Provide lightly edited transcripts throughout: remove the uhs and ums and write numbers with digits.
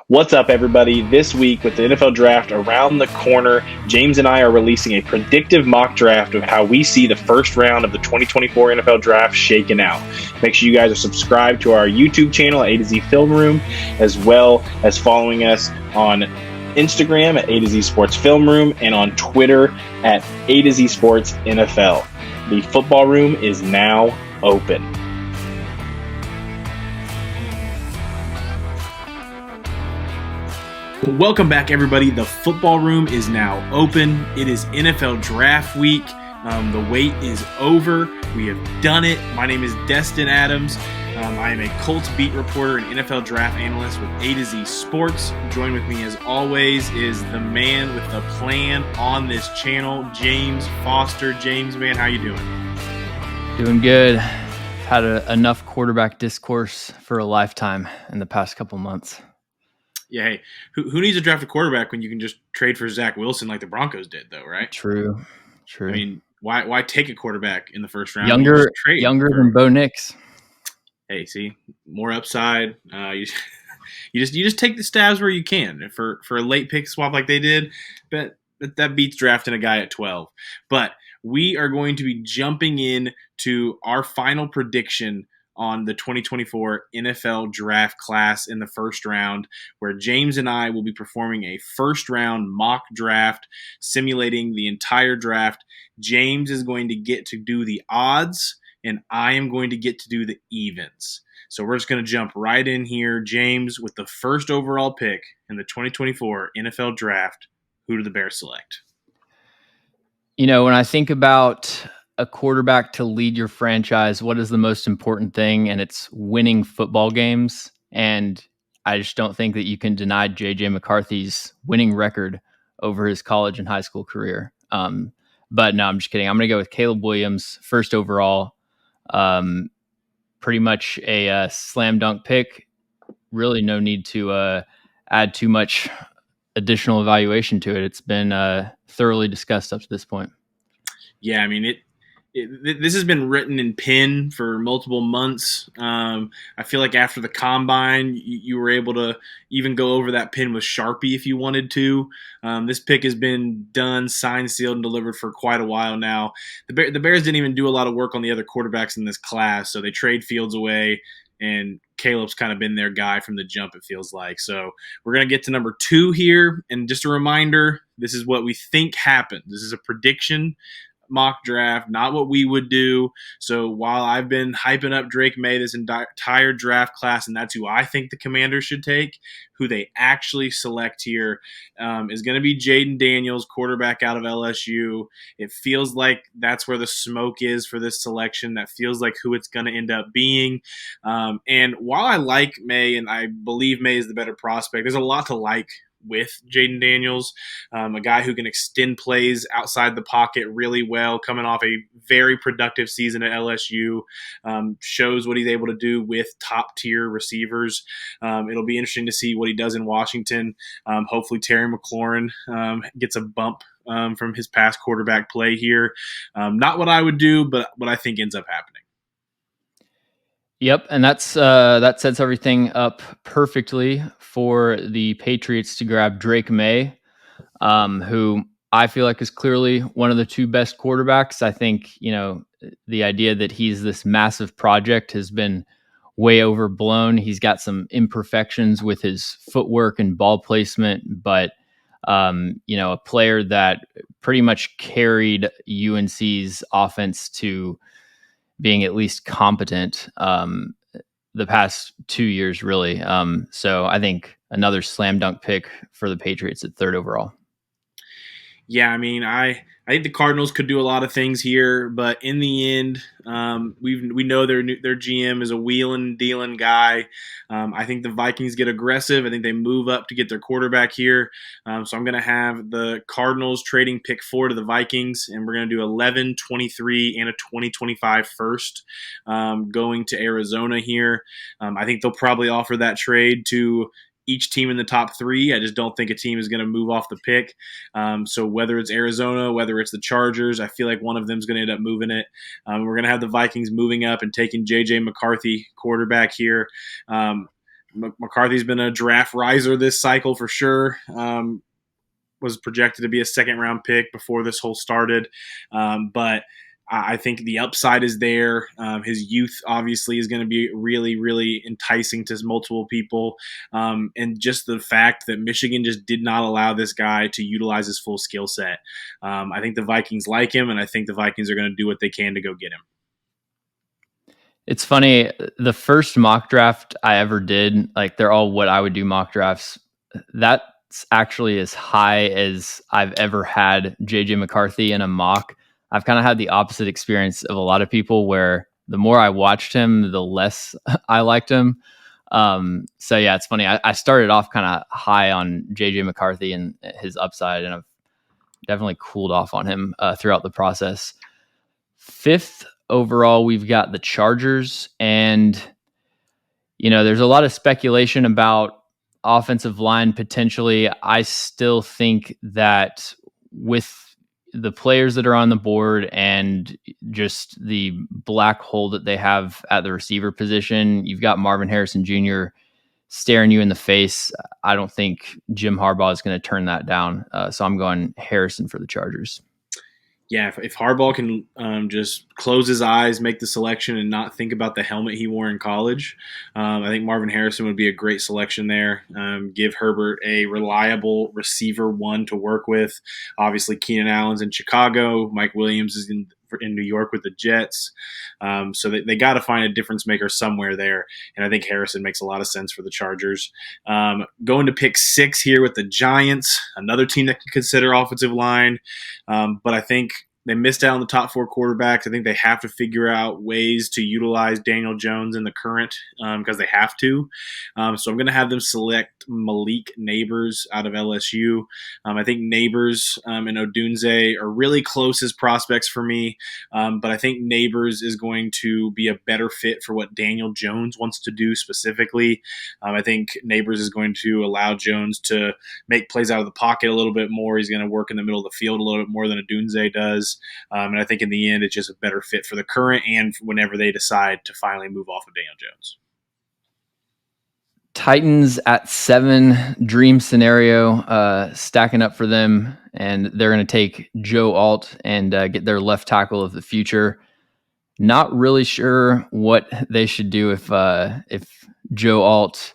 What's up, everybody? This week, with the NFL draft around the corner, James and I are releasing a predictive mock draft of how we see the first round of the 2024 NFL draft shaken out. Make sure you guys are subscribed to our YouTube channel at A to Z Film Room, as well as following us on Instagram at A to Z Sports Film Room and on Twitter at A to Z Sports NFL. The football room is now open. Welcome back, everybody. The football room is now open. It is NFL draft week. The wait is over. We have done it. My name is Destin Adams. I am a Colts beat reporter and NFL draft analyst with A to Z Sports. Join with me, as always, is the man with the plan on this channel, James Foster. James, man, how you doing? Doing good. Had enough quarterback discourse for a lifetime in the past couple months. Yeah, hey, who needs to draft a quarterback when you can just trade for Zach Wilson like the Broncos did, though, right? True. I mean, why take a quarterback in the first round? Younger than Bo Nix. Hey, see, more upside. You just take the stabs where you can for a late pick swap like they did. But that beats drafting a guy at 12. But we are going to be jumping in to our final prediction on the 2024 NFL draft class in the first round, where James and I will be performing a first round mock draft, simulating the entire draft. James is going to get to do the odds, and I am going to get to do the evens. So we're just going to jump right in here. James, with the first overall pick in the 2024 NFL draft, who do the Bears select? You know, when I think about a quarterback to lead your franchise, what is the most important thing? And it's winning football games. And I just don't think that you can deny J.J. McCarthy's winning record over his college and high school career. But no, I'm just kidding. I'm going to go with Caleb Williams, first overall. Pretty much a slam dunk pick. Really no need to add too much additional evaluation to it. It's been thoroughly discussed up to this point. Yeah, I mean, this has been written in pen for multiple months. I feel like after the combine, you were able to even go over that pen with Sharpie if you wanted to. This pick has been done, signed, sealed, and delivered for quite a while now. The Bears didn't even do a lot of work on the other quarterbacks in this class, so they trade Fields away, and Caleb's kind of been their guy from the jump, it feels like. So we're going to get to number 2 here, and just a reminder, this is what we think happened. This is a prediction mock draft, not what we would do. So while I've been hyping up Drake May this entire draft class, and that's who I think the Commanders should take, who they actually select here is going to be Jaden Daniels, quarterback out of LSU. It feels like that's where the smoke is for this selection. That feels like who it's going to end up being. And while I like May, and I believe May is the better prospect, there's a lot to like with Jaden Daniels, a guy who can extend plays outside the pocket really well, coming off a very productive season at LSU, shows what he's able to do with top-tier receivers. It'll be interesting to see what he does in Washington. Hopefully Terry McLaurin gets a bump from his past quarterback play here. Not what I would do, but what I think ends up happening. Yep, and that sets everything up perfectly for the Patriots to grab Drake May, who I feel like is clearly one of the 2 best quarterbacks. I think, the idea that he's this massive project has been way overblown. He's got some imperfections with his footwork and ball placement, but a player that pretty much carried UNC's offense to being at least competent the past 2 years, really. So I think another slam dunk pick for the Patriots at 3rd overall. Yeah, I mean, I think the Cardinals could do a lot of things here, but in the end, we know their GM is a wheeling and dealing guy. I think the Vikings get aggressive. I think they move up to get their quarterback here. So I'm going to have the Cardinals trading pick 4 to the Vikings, and we're going to do 11, 23, and a 2025 first going to Arizona here. I think they'll probably offer that trade to each team in the top 3. I just don't think a team is going to move off the pick. So whether it's Arizona, whether it's the Chargers, I feel like one of them is going to end up moving it. We're going to have the Vikings moving up and taking J.J. McCarthy, quarterback here. McCarthy's been a draft riser this cycle for sure. Was projected to be a second round pick before this whole started. But I think the upside is there. His youth obviously is going to be really, really enticing to multiple people. And just the fact that Michigan just did not allow this guy to utilize his full skill set. I think the Vikings like him, and I think the Vikings are going to do what they can to go get him. It's funny, the first mock draft I ever did, like they're all what I would do mock drafts. That's actually as high as I've ever had JJ McCarthy in a mock. I've kind of had the opposite experience of a lot of people where the more I watched him, the less I liked him. So yeah, it's funny. I started off kind of high on JJ McCarthy and his upside, and I've definitely cooled off on him throughout the process. Fifth overall, we've got the Chargers, and there's a lot of speculation about offensive line potentially. I still think that with the players that are on the board and just the black hole that they have at the receiver position, you've got Marvin Harrison Jr. staring you in the face. I don't think Jim Harbaugh is going to turn that down. So I'm going Harrison for the Chargers. Yeah, if Harbaugh can just close his eyes, make the selection, and not think about the helmet he wore in college, I think Marvin Harrison would be a great selection there. Give Herbert a reliable receiver one to work with. Obviously, Keenan Allen's in Chicago. Mike Williams is in New York with the Jets. So they got to find a difference maker somewhere there. And I think Harrison makes a lot of sense for the Chargers. Going to pick 6 here with the Giants, another team that can consider offensive line. But I think they missed out on the top 4 quarterbacks. I think they have to figure out ways to utilize Daniel Jones in the current because they have to. So I'm going to have them select Malik Neighbors out of LSU. I think Neighbors and Odunze are really close as prospects for me, but I think Neighbors is going to be a better fit for what Daniel Jones wants to do specifically. I think Neighbors is going to allow Jones to make plays out of the pocket a little bit more. He's going to work in the middle of the field a little bit more than Odunze does. And I think in the end, it's just a better fit for the current and whenever they decide to finally move off of Daniel Jones. Titans at 7, dream scenario, stacking up for them, and they're going to take Joe Alt and get their left tackle of the future. Not really sure what they should do if Joe Alt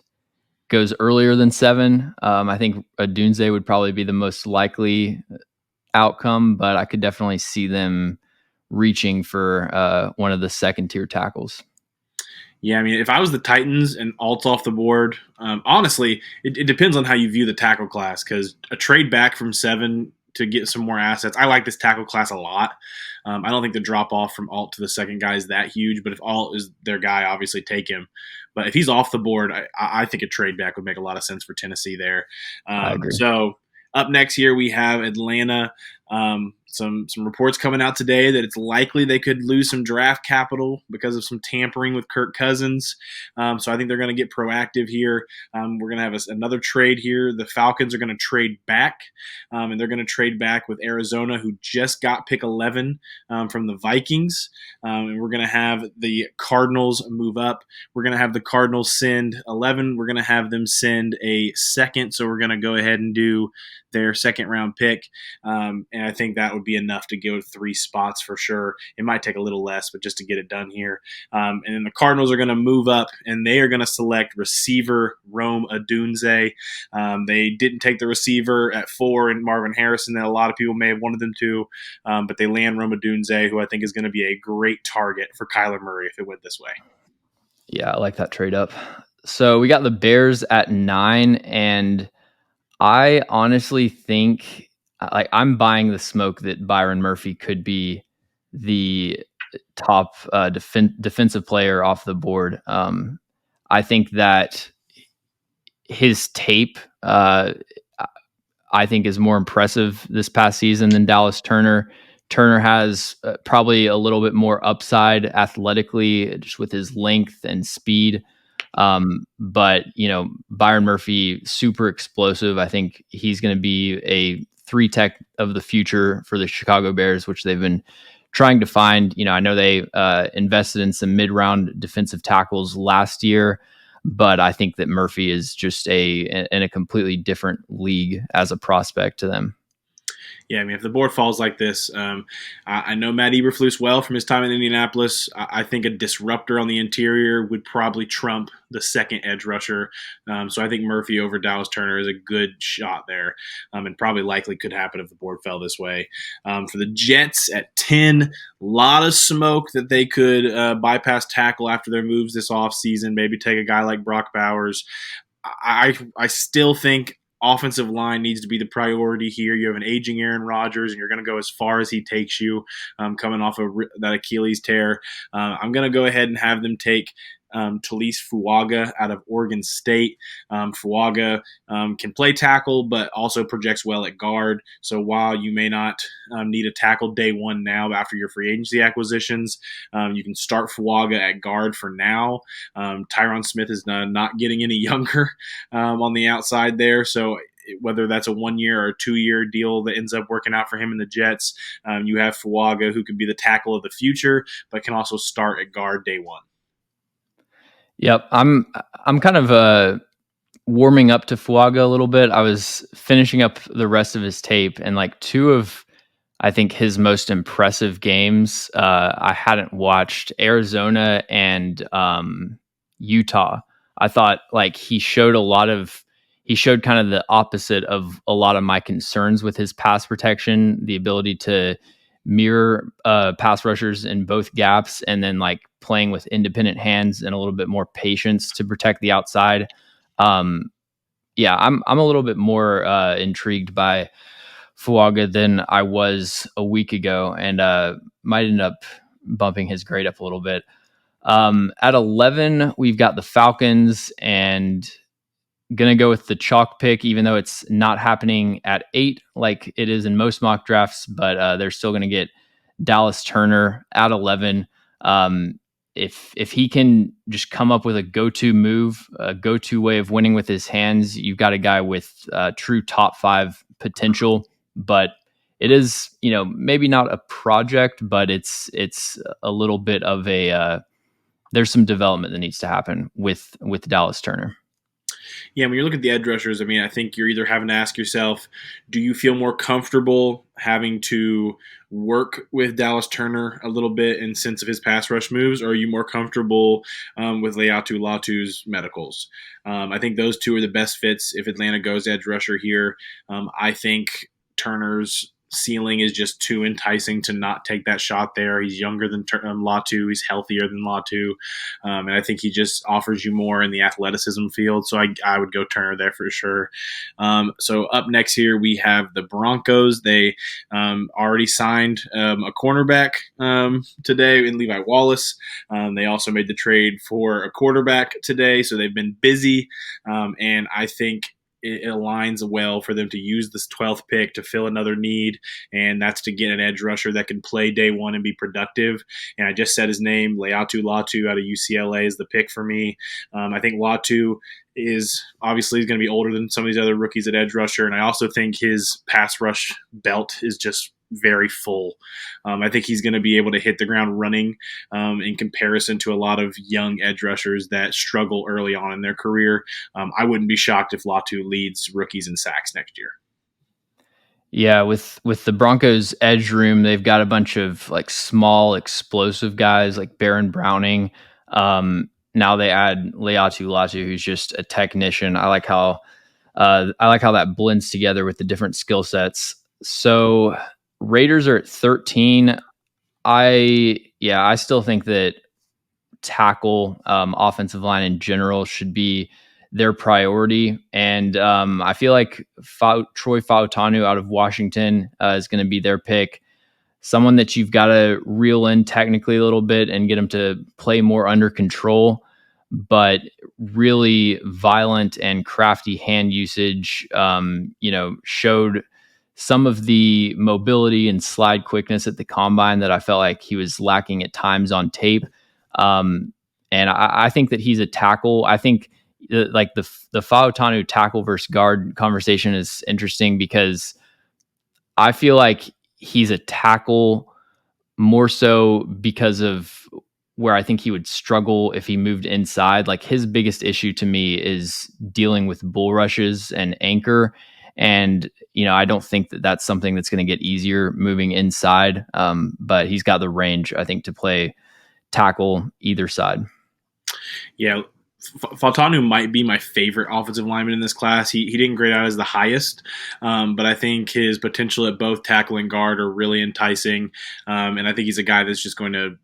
goes earlier than 7. I think Odunze would probably be the most likely outcome, but I could definitely see them reaching for one of the second tier tackles. Yeah, I mean, if I was the Titans and Alt's off the board, honestly, it depends on how you view the tackle class, because a trade back from 7 to get some more assets, I like this tackle class a lot. I don't think the drop off from Alt to the second guy is that huge, but if Alt is their guy, obviously take him. But if he's off the board, I think a trade back would make a lot of sense for Tennessee there. I agree. So up next here, we have Atlanta. Some reports coming out today that it's likely they could lose some draft capital because of some tampering with Kirk Cousins. So I think they're going to get proactive here. We're going to have another trade here. The Falcons are going to trade back, and they're going to trade back with Arizona, who just got pick 11 from the Vikings. And we're going to have the Cardinals move up. We're going to have the Cardinals send 11. We're going to have them send a second. So we're going to go ahead and do their second round pick. And I think that would be enough to go 3 spots for sure. It might take a little less, but just to get it done here. And then the Cardinals are going to move up, and they are going to select receiver Rome Odunze. They didn't take the receiver at 4 and Marvin Harrison that a lot of people may have wanted them to, but they land Rome Odunze, who I think is going to be a great target for Kyler Murray if it went this way. Yeah, I like that trade up. So we got the Bears at 9, and I honestly think I'm buying the smoke that Byron Murphy could be the top defensive player off the board. I think that his tape, I think, is more impressive this past season than Dallas Turner. Turner has probably a little bit more upside athletically, just with his length and speed. But Byron Murphy, super explosive. I think he's going to be a 3 tech of the future for the Chicago Bears, which they've been trying to find. I know they invested in some mid-round defensive tackles last year, but I think that Murphy is just in a completely different league as a prospect to them. Yeah, I mean, if the board falls like this, I know Matt Eberflus well from his time in Indianapolis. I think a disruptor on the interior would probably trump the second edge rusher. So I think Murphy over Dallas Turner is a good shot there, and probably likely could happen if the board fell this way. For the Jets at 10, a lot of smoke that they could bypass tackle after their moves this offseason, maybe take a guy like Brock Bowers. I still think offensive line needs to be the priority here. You have an aging Aaron Rodgers, and you're going to go as far as he takes you, coming off of that Achilles tear. I'm going to go ahead and have them take Talise Fuaga out of Oregon State. Fuaga can play tackle, but also projects well at guard. So while you may not need a tackle day one now after your free agency acquisitions, you can start Fuaga at guard for now. Tyron Smith is not getting any younger on the outside there. So whether that's a 1 year or 2 year deal that ends up working out for him in the Jets, you have Fuaga, who could be the tackle of the future, but can also start at guard day one. Yep, I'm kind of warming up to Fuaga a little bit. I was finishing up the rest of his tape, and like two of I think his most impressive games I hadn't watched, Arizona and Utah. I thought like he showed kind of the opposite of a lot of my concerns with his pass protection, the ability to mirror pass rushers in both gaps, and then like playing with independent hands and a little bit more patience to protect the outside. Yeah, I'm a little bit more intrigued by Fuaga than I was a week ago, and might end up bumping his grade up a little bit. At 11, we've got the Falcons, and gonna go with the chalk pick, even though it's not happening at 8 like it is in most mock drafts, but they're still gonna get Dallas Turner at 11. If he can just come up with a go-to move, a go-to way of winning with his hands, you've got a guy with true top 5 potential. But it is, maybe not a project, but it's a little bit of a there's some development that needs to happen with Dallas Turner. Yeah, when you look at the edge rushers, I mean, I think you're either having to ask yourself, do you feel more comfortable having to work with Dallas Turner a little bit in sense of his pass rush moves, or are you more comfortable with Leatu Latu's medicals? I think those two are the best fits if Atlanta goes edge rusher here. I think Turner's ceiling is just too enticing to not take that shot there. He's younger than Latu. He's healthier than Latu. And I think he just offers you more in the athleticism field. So I would go Turner there for sure. So up next here, we have the Broncos. They already signed a cornerback today in Levi Wallace. They also made the trade for a quarterback today. So they've been busy. And I think it aligns well for them to use this 12th pick to fill another need, and that's to get an edge rusher that can play day one and be productive. And I just said his name, Leatu Latu out of UCLA is the pick for me. I think Latu is obviously going to be older than some of these other rookies at edge rusher, and I also think his pass rush belt is just very full. I think he's going to be able to hit the ground running in comparison to a lot of young edge rushers that struggle early on in their career. I wouldn't be shocked if Latu leads rookies in sacks next year. Yeah, with the Broncos edge room, they've got a bunch of like small explosive guys like Baron Browning. Now they add Leatu Latu, who's just a technician. I like how that blends together with the different skill sets. So Raiders are at 13. I still think that tackle, offensive line in general should be their priority. And I feel like Troy Fautanu out of Washington is going to be their pick. Someone that you've got to reel in technically a little bit and get him to play more under control, but really violent and crafty hand usage, showed some of the mobility and slide quickness at the combine that I felt like he was lacking at times on tape. And I think that he's a tackle. I think like the Fautanu tackle versus guard conversation is interesting because I feel like he's a tackle more so because of where I think he would struggle if he moved inside. Like his biggest issue to me is dealing with bull rushes and anchor. And, I don't think that that's something that's going to get easier moving inside. But he's got the range, I think, to play tackle either side. Yeah, Faltanu might be my favorite offensive lineman in this class. He didn't grade out as the highest, but I think his potential at both tackle and guard are really enticing. And I think he's a guy that's just going to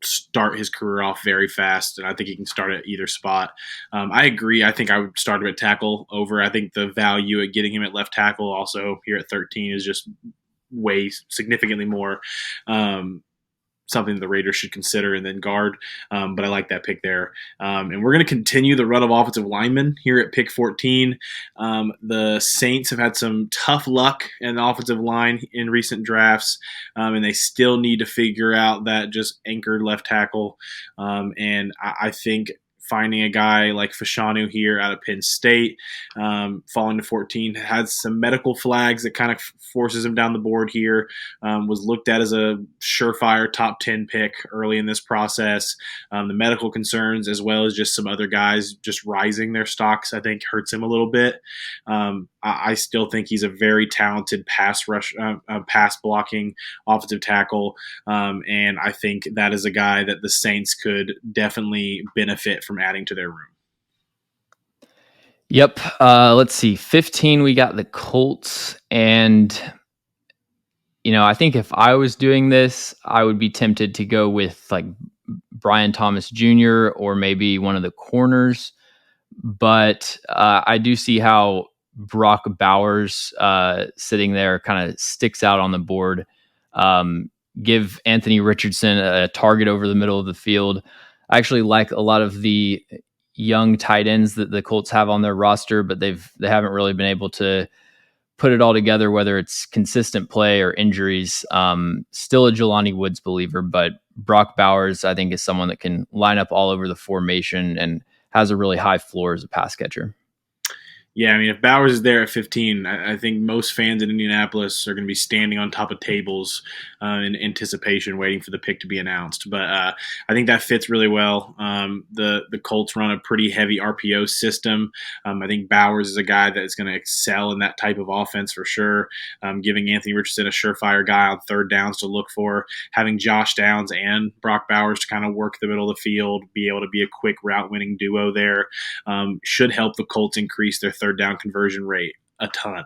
start his career off very fast, and I think he can start at either spot. I agree. I think I would start him at tackle over. I think the value at getting him at left tackle also here at 13 is just way significantly more. Something the Raiders should consider, and then guard. But I like that pick there. And we're going to continue the run of offensive linemen here at pick 14. The Saints have had some tough luck in the offensive line in recent drafts, and they still need to figure out that just anchored left tackle. And I think finding a guy like Fashanu here out of Penn State, falling to 14, had some medical flags that kind of forces him down the board here, was looked at as a surefire top 10 pick early in this process. The medical concerns, as well as just some other guys just rising their stocks, I think hurts him a little bit. I still think he's a very talented pass blocking offensive tackle, and I think that is a guy that the Saints could definitely benefit from adding to their room. Yep. Let's see. 15, we got the Colts. And, I think if I was doing this, I would be tempted to go with like Brian Thomas Jr. or maybe one of the corners. But I do see how Brock Bowers sitting there kind of sticks out on the board. Give Anthony Richardson a target over the middle of the field. I actually like a lot of the young tight ends that the Colts have on their roster, but they haven't really been able to put it all together, whether it's consistent play or injuries. Still a Jelani Woods believer, but Brock Bowers, I think, is someone that can line up all over the formation and has a really high floor as a pass catcher. Yeah, I mean, if Bowers is there at 15, I think most fans in Indianapolis are going to be standing on top of tables in anticipation, waiting for the pick to be announced. But I think that fits really well. The Colts run a pretty heavy RPO system. I think Bowers is a guy that is going to excel in that type of offense for sure. Giving Anthony Richardson a surefire guy on third downs to look for, having Josh Downs and Brock Bowers to kind of work the middle of the field, be able to be a quick route winning duo there, should help the Colts increase their third down conversion rate a ton.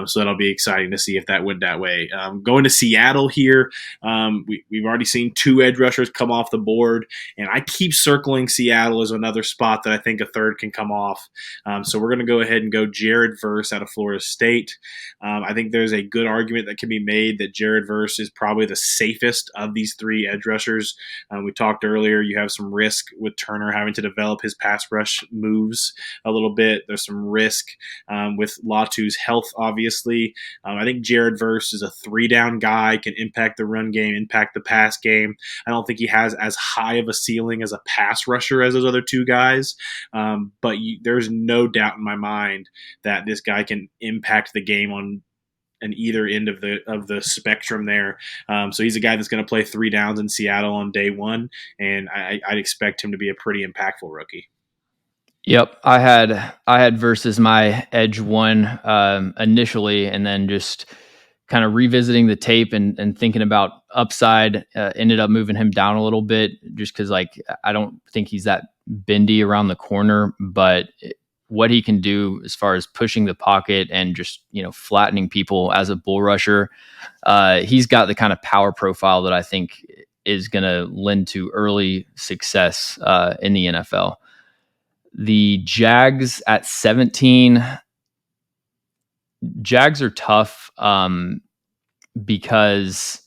So that'll be exciting to see if that went that way. Going to Seattle here, we've already seen two edge rushers come off the board, and I keep circling Seattle as another spot that I think a third can come off. So we're going to go ahead and go Jared Verse out of Florida State. I think there's a good argument that can be made that Jared Verse is probably the safest of these three edge rushers. We talked earlier, you have some risk with Turner having to develop his pass rush moves a little bit. There's some risk with Latu's health, obviously. I think Jared Verse is a three-down guy, can impact the run game, impact the pass game. I don't think he has as high of a ceiling as a pass rusher as those other two guys, but there's no doubt in my mind that this guy can impact the game on either end of the spectrum there. So he's a guy that's going to play three downs in Seattle on day one, and I'd expect him to be a pretty impactful rookie. Yep, I had versus my edge one initially, and then just kind of revisiting the tape and thinking about upside, ended up moving him down a little bit just because I don't think he's that bendy around the corner, but what he can do as far as pushing the pocket and just flattening people as a bull rusher, he's got the kind of power profile that I think is going to lend to early success in the NFL. The Jags at 17. Jags are tough because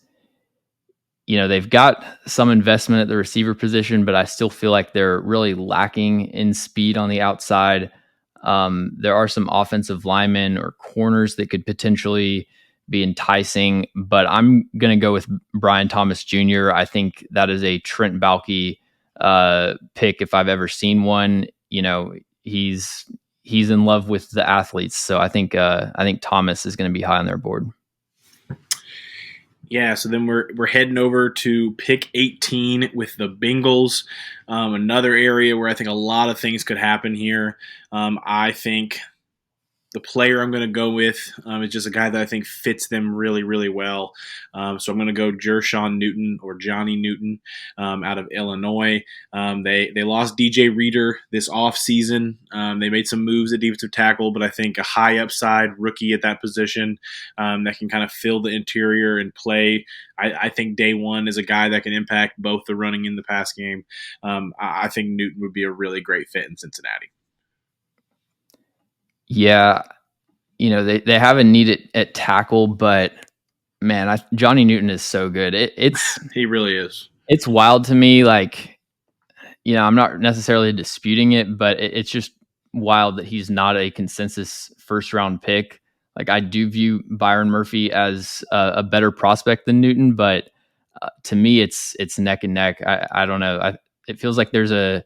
they've got some investment at the receiver position, but I still feel like they're really lacking in speed on the outside. There are some offensive linemen or corners that could potentially be enticing, but I'm going to go with Brian Thomas Jr. I think that is a Trent Baalke pick if I've ever seen one. He's in love with the athletes, so I think Thomas is going to be high on their board. Yeah, so then we're heading over to pick 18 with the Bengals. Another area where I think a lot of things could happen here. I think the player I'm going to go with is just a guy that I think fits them really, really well. So I'm going to go Jershawn Newton or Johnny Newton out of Illinois. They lost DJ Reader this offseason. They made some moves at defensive tackle, but I think a high upside rookie at that position that can kind of fill the interior and play. I think day one is a guy that can impact both the running and the pass game. I think Newton would be a really great fit in Cincinnati. Yeah, they have a need at tackle, but man, Johnny Newton is so good. It's He really is. It's wild to me. Like, I'm not necessarily disputing it, but it's just wild that he's not a consensus first round pick. Like, I do view Byron Murphy as a better prospect than Newton, but to me, it's neck and neck. I don't know. It feels like there's a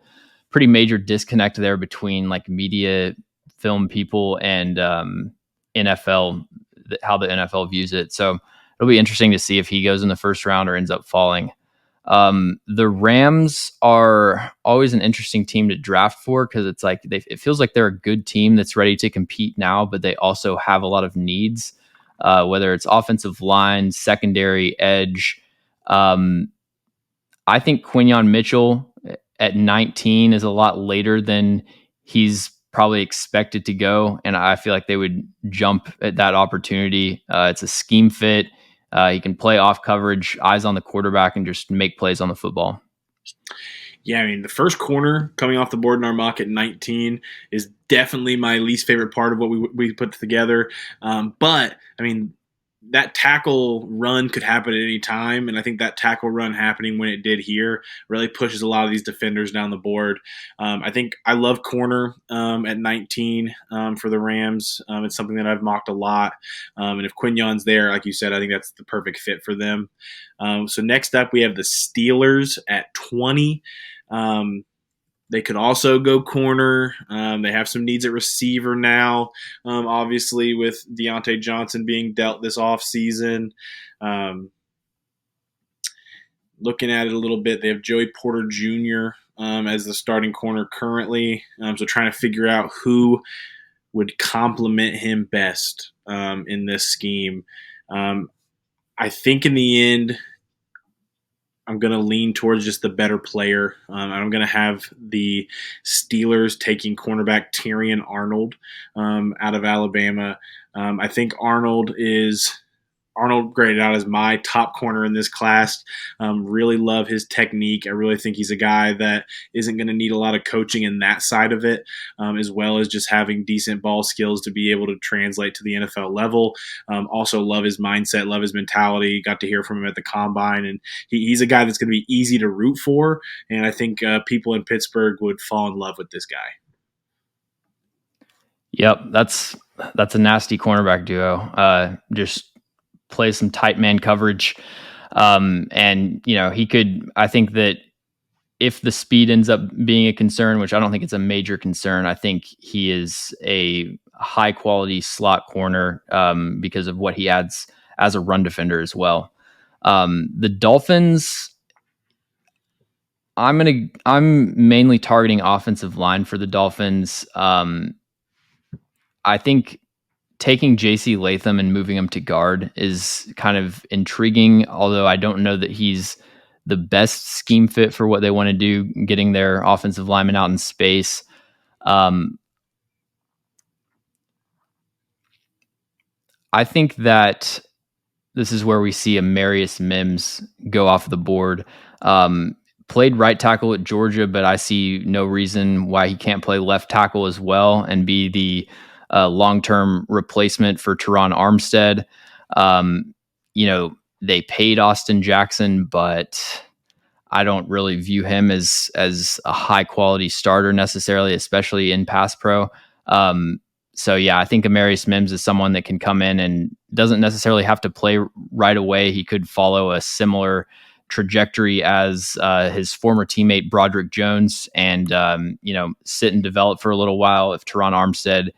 pretty major disconnect there between like media, film people, and NFL, how the NFL views it. So it'll be interesting to see if he goes in the first round or ends up falling. The Rams are always an interesting team to draft for because it's like it feels like they're a good team that's ready to compete now, but they also have a lot of needs, whether it's offensive line, secondary, edge. I think Quinyon Mitchell at 19 is a lot later than he's probably expected to go, and I feel like they would jump at that opportunity. It's a scheme fit. He can play off coverage, eyes on the quarterback, and just make plays on the football. Yeah, I mean, the first corner coming off the board in our mock at 19 is definitely my least favorite part of what we put together. But, I mean, that tackle run could happen at any time, and I think that tackle run happening when it did here really pushes a lot of these defenders down the board. I think I love corner at 19 for the Rams. It's something that I've mocked a lot, and if Quinyon's there, like you said, I think that's the perfect fit for them. So next up, we have the Steelers at 20. They could also go corner. They have some needs at receiver now, obviously, with Deontay Johnson being dealt this offseason. Looking at it a little bit, they have Joey Porter Jr. As the starting corner currently. So trying to figure out who would complement him best in this scheme. I think in the end, I'm going to lean towards just the better player. I'm going to have the Steelers taking cornerback Tyrion Arnold out of Alabama. I think Arnold graded out as my top corner in this class. Really love his technique. I really think he's a guy that isn't going to need a lot of coaching in that side of it, as well as just having decent ball skills to be able to translate to the NFL level. Also love his mindset, love his mentality. Got to hear from him at the Combine, and he's a guy that's going to be easy to root for, and I think people in Pittsburgh would fall in love with this guy. Yep, that's a nasty cornerback duo. Just play some tight man coverage. And he could, I think that if the speed ends up being a concern, which I don't think it's a major concern, I think he is a high quality slot corner because of what he adds as a run defender as well. The Dolphins, I'm mainly targeting offensive line for the Dolphins. I think taking JC Latham and moving him to guard is kind of intriguing, although I don't know that he's the best scheme fit for what they want to do, getting their offensive lineman out in space. I think that this is where we see Amarius Mims go off the board. Played right tackle at Georgia, but I see no reason why he can't play left tackle as well and be the long-term replacement for Teron Armstead. They paid Austin Jackson, but I don't really view him as a high quality starter necessarily, especially in pass pro. So yeah, I think Amarius Mims is someone that can come in and doesn't necessarily have to play right away. He could follow a similar trajectory as his former teammate Broderick Jones, and sit and develop for a little while. If Teron Armstead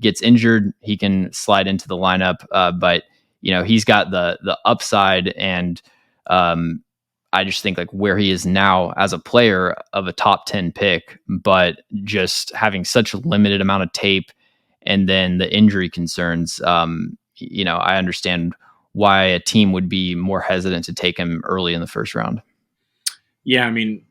gets injured, he can slide into the lineup. But he's got the upside, and I just think like where he is now as a player of a top 10 pick, but just having such a limited amount of tape and then the injury concerns, I understand why a team would be more hesitant to take him early in the first round. Yeah, I mean,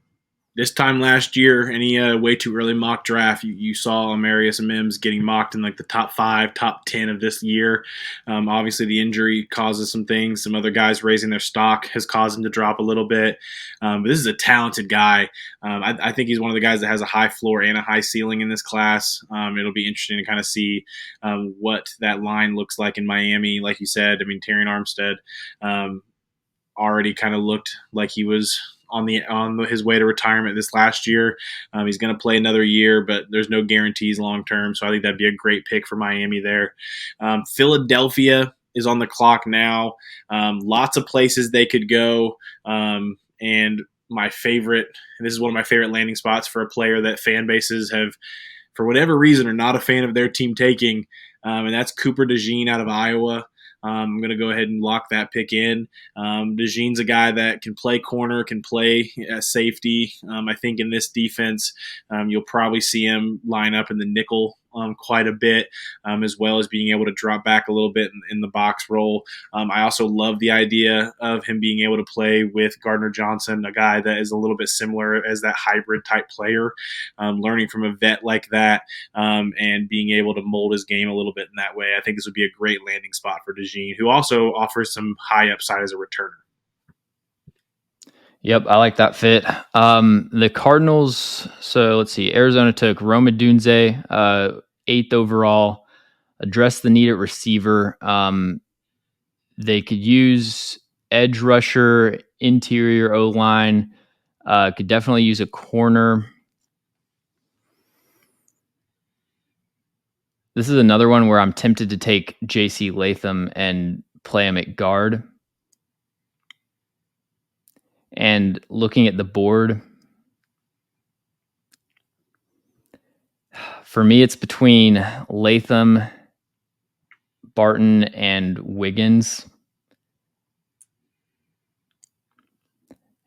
this time last year, any way too early mock draft, you saw Amarius Mims getting mocked in like the top 5, top 10 of this year. Obviously, the injury causes some things. Some other guys raising their stock has caused him to drop a little bit. But this is a talented guy. I think he's one of the guys that has a high floor and a high ceiling in this class. It'll be interesting to kind of see what that line looks like in Miami. Like you said, I mean, Terran Armstead already kind of looked like he was on his way to retirement this last year. He's going to play another year, but there's no guarantees long term. So I think that'd be a great pick for Miami there. Philadelphia is on the clock now. Lots of places they could go. And my favorite, and this is one of my favorite landing spots for a player that fan bases have, for whatever reason, are not a fan of their team taking. And that's Cooper DeJean out of Iowa. I'm going to go ahead and lock that pick in. DeJean's a guy that can play corner, can play safety. I think in this defense, you'll probably see him line up in the nickel quite a bit, as well as being able to drop back a little bit in the box role. I also love the idea of him being able to play with Gardner Johnson, a guy that is a little bit similar as that hybrid type player, learning from a vet like that, and being able to mold his game a little bit in that way. I think this would be a great landing spot for DeJean, who also offers some high upside as a returner. Yep, I like that fit. The Cardinals, so let's see. Arizona took Rome Odunze, 8th overall, addressed the need at receiver. They could use edge rusher, interior O-line, could definitely use a corner. This is another one where I'm tempted to take J.C. Latham and play him at guard. And looking at the board, for me, it's between Latham, Barton, and Wiggins.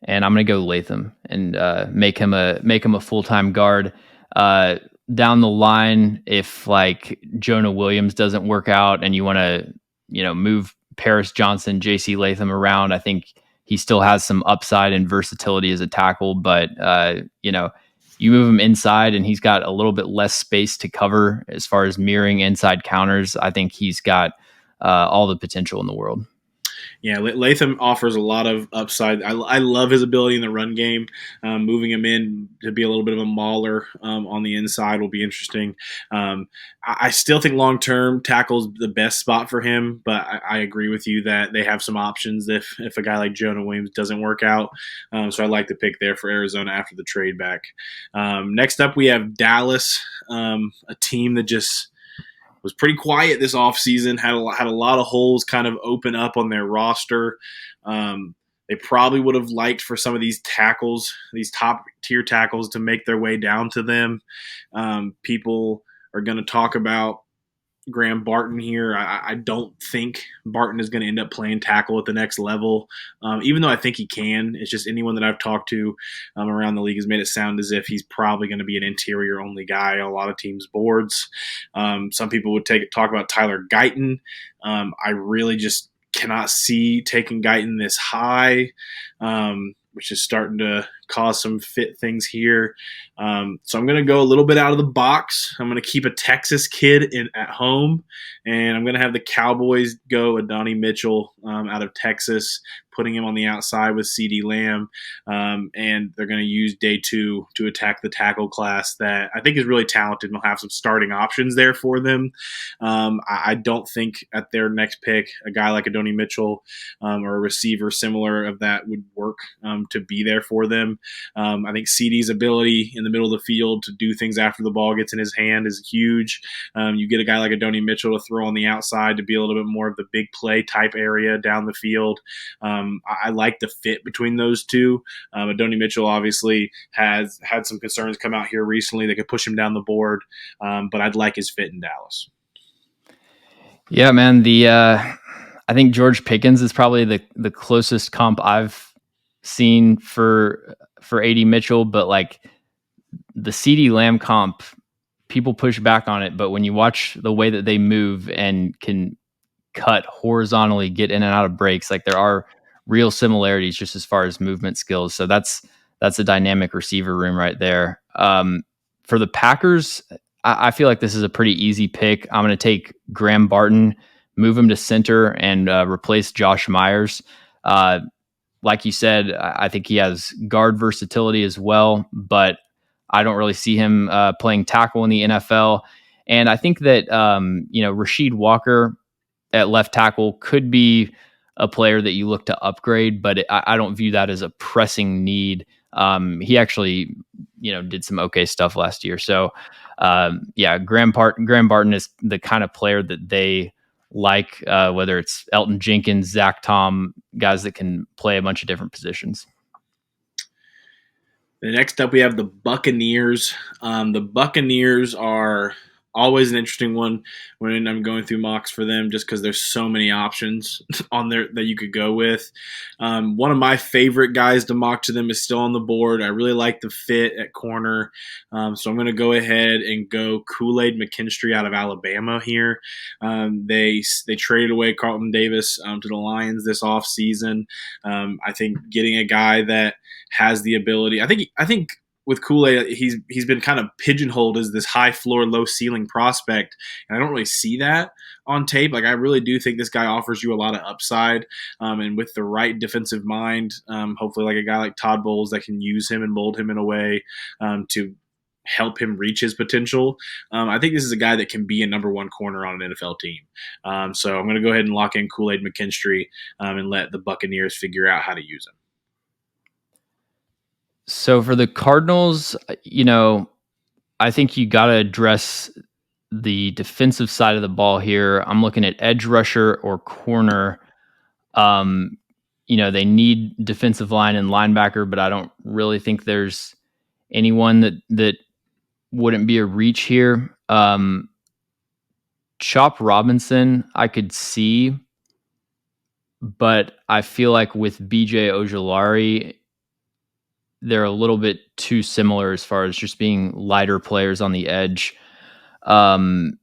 And I'm going to go Latham and make him a full-time guard. Down the line, if like Jonah Williams doesn't work out and you want to, move Paris Johnson, J.C. Latham around, I think he still has some upside and versatility as a tackle. But, you move him inside and he's got a little bit less space to cover as far as mirroring inside counters. I think he's got all the potential in the world. Yeah, Latham offers a lot of upside. I love his ability in the run game. Moving him in to be a little bit of a mauler on the inside will be interesting. I still think long-term tackle's the best spot for him, but I agree with you that they have some options if a guy like Jonah Williams doesn't work out. So I like the pick there for Arizona after the trade back. Next up, we have Dallas, a team that just was pretty quiet this offseason, had a lot of holes kind of open up on their roster. They probably would have liked for some of these tackles, these top tier tackles, to make their way down to them. People are going to talk about Graham Barton here. I don't think Barton is going to end up playing tackle at the next level, even though I think he can. It's just anyone that I've talked to around the league has made it sound as if he's probably going to be an interior-only guy on a lot of teams' boards. Some people would talk about Tyler Guyton. I really just cannot see taking Guyton this high, which is starting to cause some fit things here. So I'm going to go a little bit out of the box. I'm going to keep a Texas kid at home, and I'm going to have the Cowboys go Adonai Mitchell out of Texas, putting him on the outside with CeeDee Lamb, and they're going to use day 2 to attack the tackle class that I think is really talented and will have some starting options there for them. I don't think at their next pick, a guy like Adonai Mitchell or a receiver similar of that would work to be there for them. I think CeeDee's ability in the middle of the field to do things after the ball gets in his hand is huge. You get a guy like Adonai Mitchell to throw on the outside to be a little bit more of the big play type area down the field. I like the fit between those two. Adonai Mitchell obviously has had some concerns come out here recently that could push him down the board, but I'd like his fit in Dallas. Yeah, man. I think George Pickens is probably the closest comp I've seen for AD Mitchell, but like the CeeDee Lamb comp, people push back on it, but when you watch the way that they move and can cut horizontally, get in and out of breaks, like there are real similarities just as far as movement skills. So that's a dynamic receiver room right there. For the Packers, I feel like this is a pretty easy pick. I'm going to take Graham Barton, move him to center, and replace Josh Myers. Like you said, I think he has guard versatility as well, but I don't really see him playing tackle in the NFL. And I think that Rasheed Walker at left tackle could be a player that you look to upgrade, but I don't view that as a pressing need. He actually, did some okay stuff last year. So, Graham Barton is the kind of player that they like, whether it's Elton Jenkins, Zach Tom, guys that can play a bunch of different positions. The next up, we have the Buccaneers. The Buccaneers are always an interesting one when I'm going through mocks for them, just because there's so many options on there that you could go with. One of my favorite guys to mock to them is still on the board. I really like the fit at corner, so I'm going to go ahead and go Kool-Aid McKinstry out of Alabama here. They traded away Carlton Davis to the Lions this offseason. I think getting a guy that has the ability, I think with Kool-Aid, he's been kind of pigeonholed as this high floor, low ceiling prospect, and I don't really see that on tape. Like, I really do think this guy offers you a lot of upside, and with the right defensive mind, hopefully like a guy like Todd Bowles that can use him and mold him in a way to help him reach his potential. I think this is a guy that can be a number one corner on an NFL team. So I'm going to go ahead and lock in Kool-Aid McKinstry and let the Buccaneers figure out how to use him. So for the Cardinals, I think you got to address the defensive side of the ball here. I'm looking at edge rusher or corner. They need defensive line and linebacker, but I don't really think there's anyone that wouldn't be a reach here. Chop Robinson, I could see, but I feel like with BJ Ojulari, they're a little bit too similar as far as just being lighter players on the edge. I'm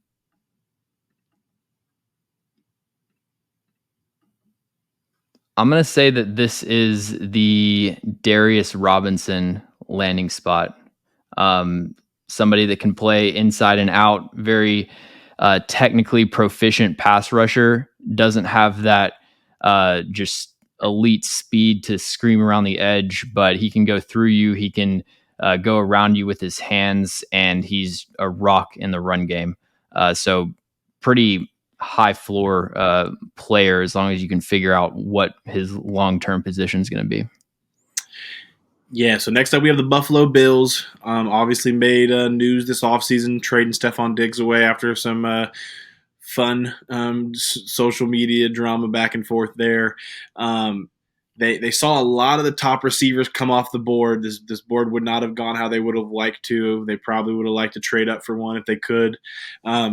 going to say that this is the Darius Robinson landing spot. Somebody that can play inside and out, very technically proficient pass rusher, doesn't have that just elite speed to scream around the edge, but he can go through you. He can go around you with his hands, and he's a rock in the run game. So pretty high floor player, as long as you can figure out what his long-term position is going to be. Yeah, so next up we have the Buffalo Bills. Obviously made news this offseason, trading Stephon Diggs away after some fun social media drama back and forth there. They saw a lot of the top receivers come off the board. This board would not have gone how they would have liked to. They probably would have liked to trade up for one if they could. But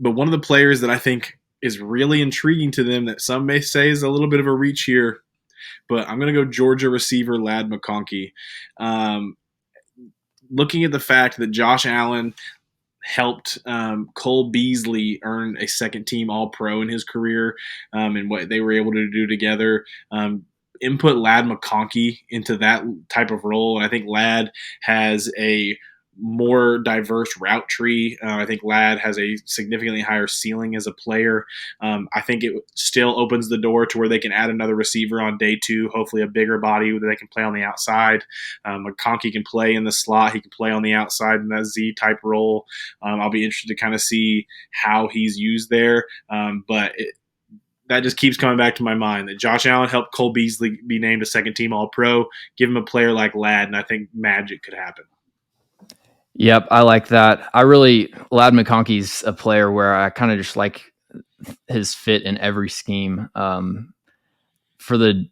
one of the players that I think is really intriguing to them, that some may say is a little bit of a reach here, but I'm going to go Georgia receiver Ladd McConkey. Looking at the fact that Josh Allen helped Cole Beasley earn a second-team All-Pro in his career, and what they were able to do together, input Ladd McConkey into that type of role. And I think Ladd has a more diverse route tree. I think Ladd has a significantly higher ceiling as a player. I think it still opens the door to where they can add another receiver on day two, hopefully a bigger body that they can play on the outside. McConkey can play in the slot. He can play on the outside in that Z-type role. I'll be interested to kind of see how he's used there. That just keeps coming back to my mind that Josh Allen helped Cole Beasley be named a second-team All-Pro. Give him a player like Ladd, and I think magic could happen. Yep, I like that. Ladd McConkey's a player where I kind of just like his fit in every scheme. For the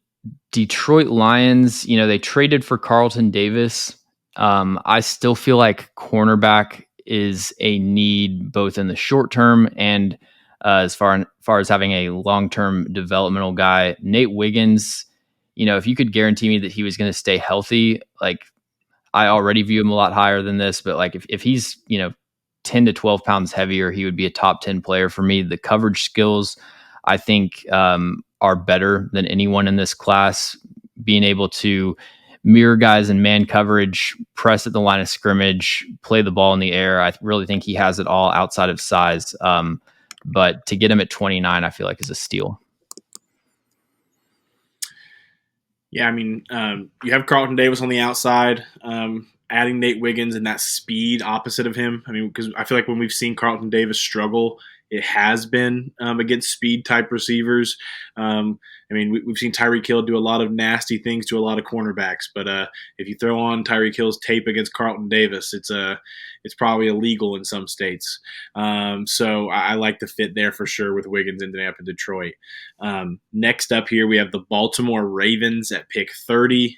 Detroit Lions, they traded for Carlton Davis. I still feel like cornerback is a need both in the short term and as far as having a long-term developmental guy. Nate Wiggins, if you could guarantee me that he was going to stay healthy, like I already view him a lot higher than this, but like if he's, 10 to 12 pounds heavier, he would be a top 10 player for me. The coverage skills, I think, are better than anyone in this class. Being able to mirror guys in man coverage, press at the line of scrimmage, play the ball in the air. I really think he has it all outside of size. But to get him at 29, I feel like is a steal. Yeah, I mean, you have Carlton Davis on the outside, adding Nate Wiggins and that speed opposite of him. I mean, because I feel like when we've seen Carlton Davis struggle, it has been against speed type receivers. I mean, we've seen Tyreek Hill do a lot of nasty things to a lot of cornerbacks, but if you throw on Tyreek Hill's tape against Carlton Davis, it's probably illegal in some states. So I like the fit there for sure with Wiggins ending up in Detroit. Next up here, we have the Baltimore Ravens at pick 30.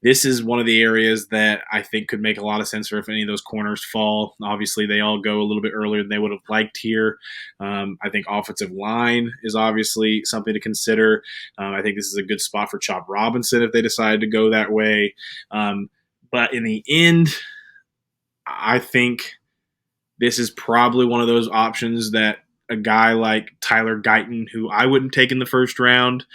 This is one of the areas that I think could make a lot of sense for if any of those corners fall. Obviously, they all go a little bit earlier than they would have liked here. I think offensive line is obviously something to consider. I think this is a good spot for Chop Robinson if they decide to go that way. But in the end, I think this is probably one of those options that a guy like Tyler Guyton, who I wouldn't take in the first round,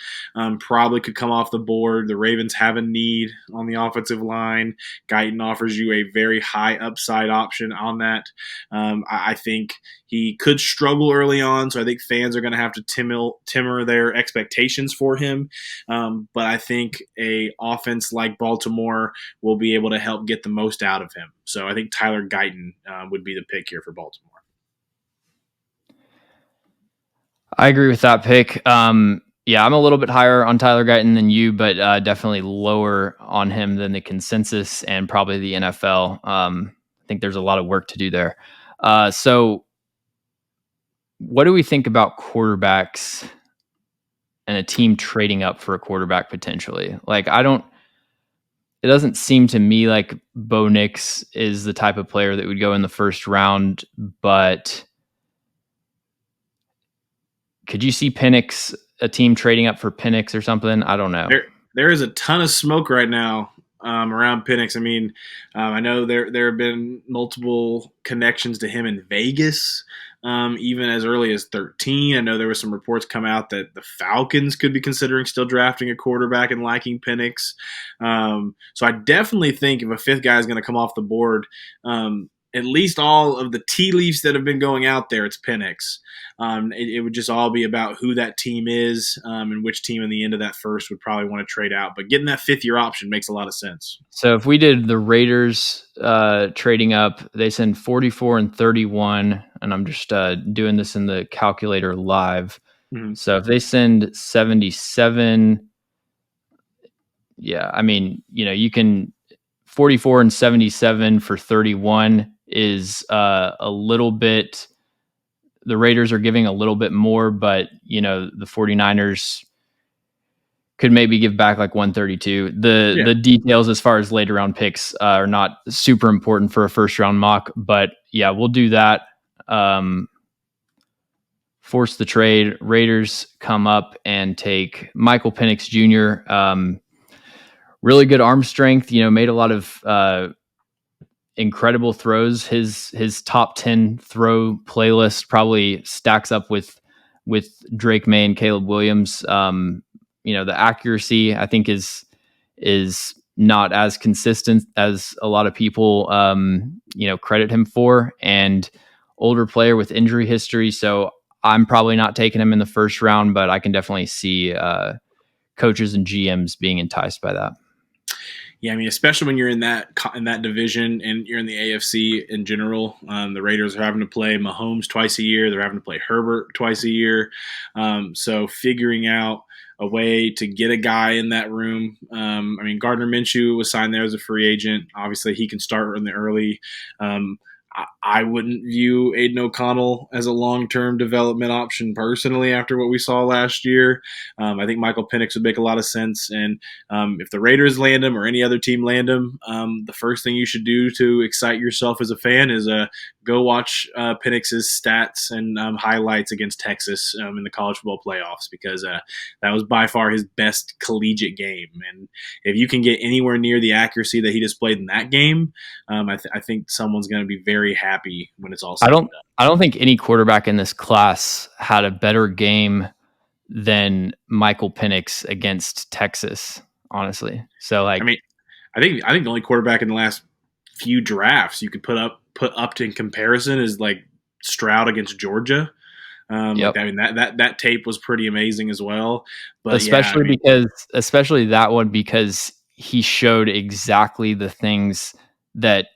probably could come off the board. The Ravens have a need on the offensive line. Guyton offers you a very high upside option on that. I think he could struggle early on, so I think fans are going to have to timmer their expectations for him. But I think a offense like Baltimore will be able to help get the most out of him. So I think Tyler Guyton would be the pick here for Baltimore. I agree with that pick. Yeah, I'm a little bit higher on Tyler Guyton than you, but definitely lower on him than the consensus and probably the NFL. I think there's a lot of work to do there. So, what do we think about quarterbacks and a team trading up for a quarterback potentially? It doesn't seem to me like Bo Nix is the type of player that would go in the first round, but could you see Penix, a team trading up for Penix or something? I don't know. There is a ton of smoke right now around Penix. I mean, I know there have been multiple connections to him in Vegas, even as early as 13. I know there were some reports come out that the Falcons could be considering still drafting a quarterback and liking Penix. So I definitely think if a fifth guy is going to come off the board, at least all of the tea leaves that have been going out there, it's Penix. It would just all be about who that team is and which team in the end of that first would probably want to trade out. But getting that fifth-year option makes a lot of sense. So if we did the Raiders trading up, they send 44 and 31, and I'm just doing this in the calculator live. Mm-hmm. So if they send 77, yeah, I mean, you can 44 and 77 for 31 is a little bit. The Raiders are giving a little bit more, but the 49ers could maybe give back like 132. The details as far as later round picks are not super important for a first round mock, but yeah, we'll do that. Force the trade. Raiders come up and take Michael Penix Jr. Really good arm strength, made a lot of incredible throws. His top 10 throw playlist probably stacks up with Drake May and Caleb Williams. The accuracy I think is not as consistent as a lot of people credit him for, and older player with injury history. So I'm probably not taking him in the first round, but I can definitely see coaches and GMs being enticed by that. Yeah, I mean, especially when you're in that division and you're in the AFC in general. The Raiders are having to play Mahomes twice a year. They're having to play Herbert twice a year. So figuring out a way to get a guy in that room. I mean, Gardner Minshew was signed there as a free agent. Obviously, he can start in the early. I wouldn't view Aiden O'Connell as a long-term development option personally after what we saw last year. I think Michael Penix would make a lot of sense. And if the Raiders land him or any other team land him, the first thing you should do to excite yourself as a fan is go watch Penix's stats and highlights against Texas in the college football playoffs, because that was by far his best collegiate game. And if you can get anywhere near the accuracy that he displayed in that game, I think someone's going to be very happy when it's all I said and don't done. I don't think any quarterback in this class had a better game than Michael Penix against Texas, honestly. So I like, mean, I think the only quarterback in the last few drafts you could put up to in comparison is like Stroud against Georgia. Like, yep. I mean, that tape was pretty amazing as well. But yeah, I Especially mean, because especially that one, because he showed exactly the things that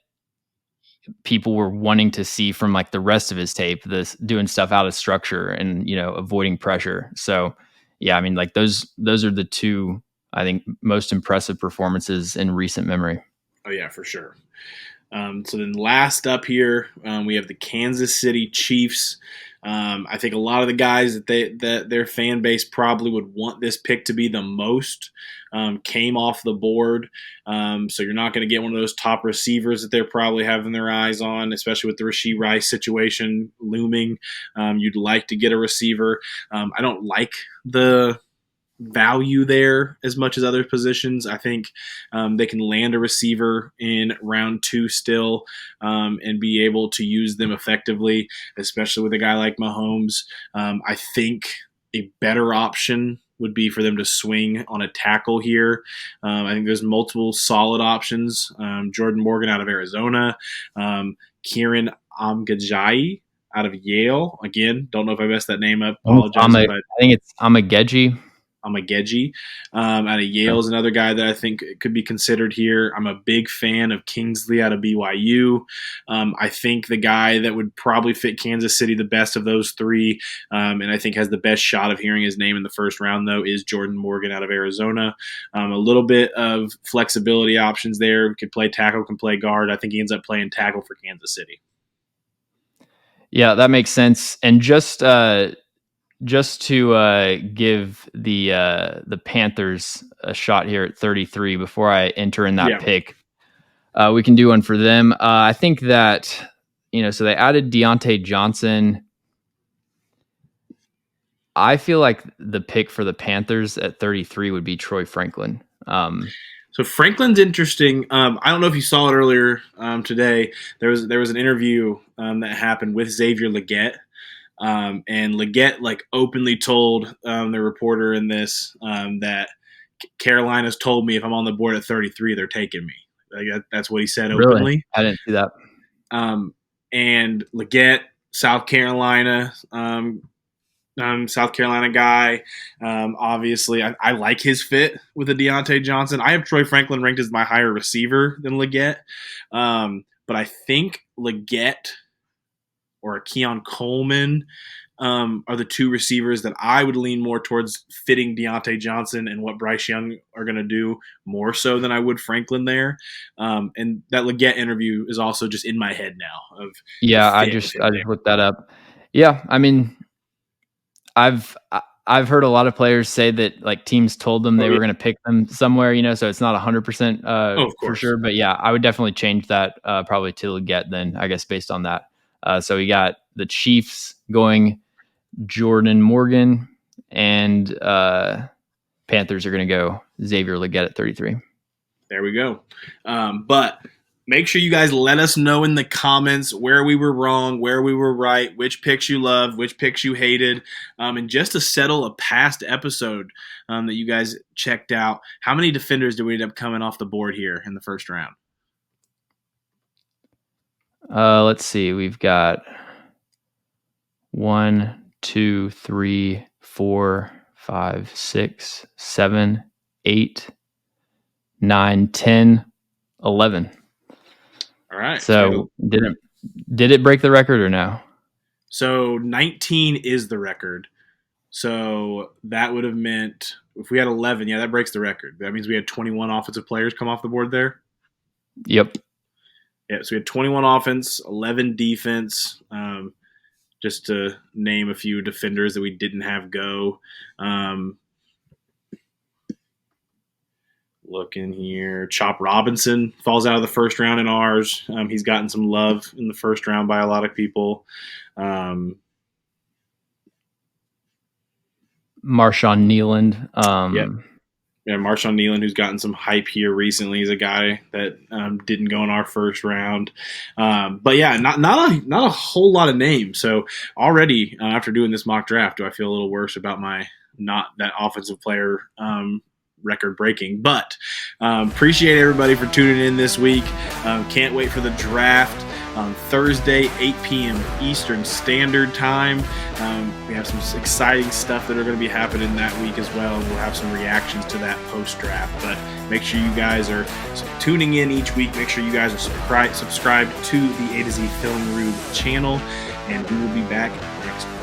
people were wanting to see from like the rest of his tape, this doing stuff out of structure and, avoiding pressure. So yeah, I mean, like those are the two, I think, most impressive performances in recent memory. oh yeah, for sure. So then last up here, we have the Kansas City Chiefs. I think a lot of the guys that their fan base probably would want this pick to be the most came off the board. So you're not going to get one of those top receivers that they're probably having their eyes on, especially with the Rashee Rice situation looming. You'd like to get a receiver. I don't like the value there as much as other positions. I think they can land a receiver in round 2 still, and be able to use them effectively, especially with a guy like Mahomes. I think a better option would be for them to swing on a tackle here. I think there's multiple solid options. Jordan Morgan out of Arizona, Kieran Amgajai out of Yale. Again, don't know if I messed that name up. Apologize if I think it's Amageji. Amageji out of Yale is another guy that I think could be considered here. I'm a big fan of Kingsley out of BYU. I think the guy that would probably fit Kansas City the best of those three, and I think has the best shot of hearing his name in the first round, though, is Jordan Morgan out of Arizona. A little bit of flexibility options there. Could play tackle, can play guard. I think he ends up playing tackle for Kansas City. Yeah, that makes sense. And just to give the Panthers a shot here at 33 before I enter in that Yeah. pick, we can do one for them. I think that so they added Deontay Johnson. I feel like the pick for the Panthers at 33 would be Troy Franklin. So Franklin's interesting. I don't know if you saw it earlier today. There was an interview that happened with Xavier Legette, and Legette like openly told the reporter in this that Carolina's told me if I'm on the board at 33, they're taking me. Like that's what he said Really, openly. I didn't see that. Um, and Legette, South Carolina, South Carolina guy. Obviously, I like his fit with the Deontay Johnson. I have Troy Franklin ranked as my higher receiver than Legette, but I think Legette or a Keon Coleman are the two receivers that I would lean more towards fitting Deontay Johnson and what Bryce Young are going to do more so than I would Franklin there. And that Legette interview is also just in my head now of the Yeah, I fit of just him I there. just looked that up. Yeah, I mean, I've I've heard a lot of players say that like teams told them Oh they yeah. were going to pick them somewhere, so it's not 100% Oh, of for course. sure. But yeah, I would definitely change that probably to Leggett then, I guess, based on that. So we got the Chiefs going Jordan Morgan, and Panthers are going to go Xavier Leggett at 33. There we go. But make sure you guys let us know in the comments where we were wrong, where we were right, which picks you loved, which picks you hated. And just to settle a past episode that you guys checked out, how many defenders did we end up coming off the board here in the first round? Let's see. We've got 1, 2, 3, 4, 5, 6, 7, 8, 9, 10, 11. All right. So did it break the record or no? So 19 is the record. So that would have meant if we had 11, yeah, that breaks the record. That means we had 21 offensive players come off the board there. Yep. Yeah, so we had 21 offense, 11 defense. Just to name a few defenders that we didn't have go. Looking here, Chop Robinson falls out of the first round in ours. He's gotten some love in the first round by a lot of people. Marshawn Nealand. Yeah, Marshawn Nealand, who's gotten some hype here recently, is a guy that didn't go in our first round. But yeah, not a whole lot of names. So already after doing this mock draft, do I feel a little worse about my not that offensive player record breaking? But appreciate everybody for tuning in this week. Can't wait for the draft on Thursday, 8 p.m. Eastern Standard Time. We have some exciting stuff that are going to be happening that week as well. We'll have some reactions to that post-draft. But make sure you guys are tuning in each week. Make sure you guys are subscribed to the A to Z Film Room channel. And we will be back next week.